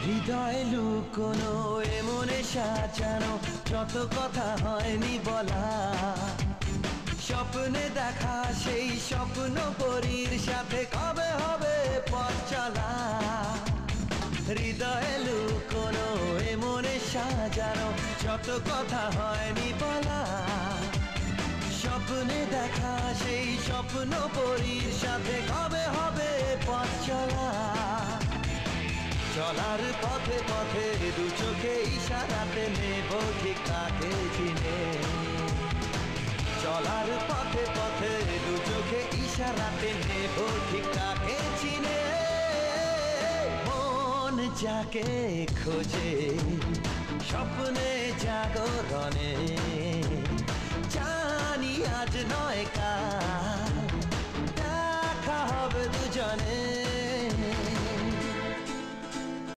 হৃদয়ে লুকোনো এমনে সাজানো যত কথা হয়নি বলা, স্বপ্নে দেখা সেই স্বপ্ন পরীর সাথে কবে হবে পথ চলা। হৃদয়ে লুকোনো এমনে সাজানো যত কথা হয়নি বলা, স্বপ্নে দেখা সেই স্বপ্ন পরীর সাথে কবে হবে পথ চলা। চলার পথে পথে দু চোখে ইশারাতে নেব ঠিক তাকে চিনে। চলার পথে পথে দু চোখে ইশারাতে নেব ঠিক তাকে চিনে। মন যাকে খোঁজে স্বপ্নে জাগরণে, জানি আজ নয় কাল দেখা হবে দুজনে।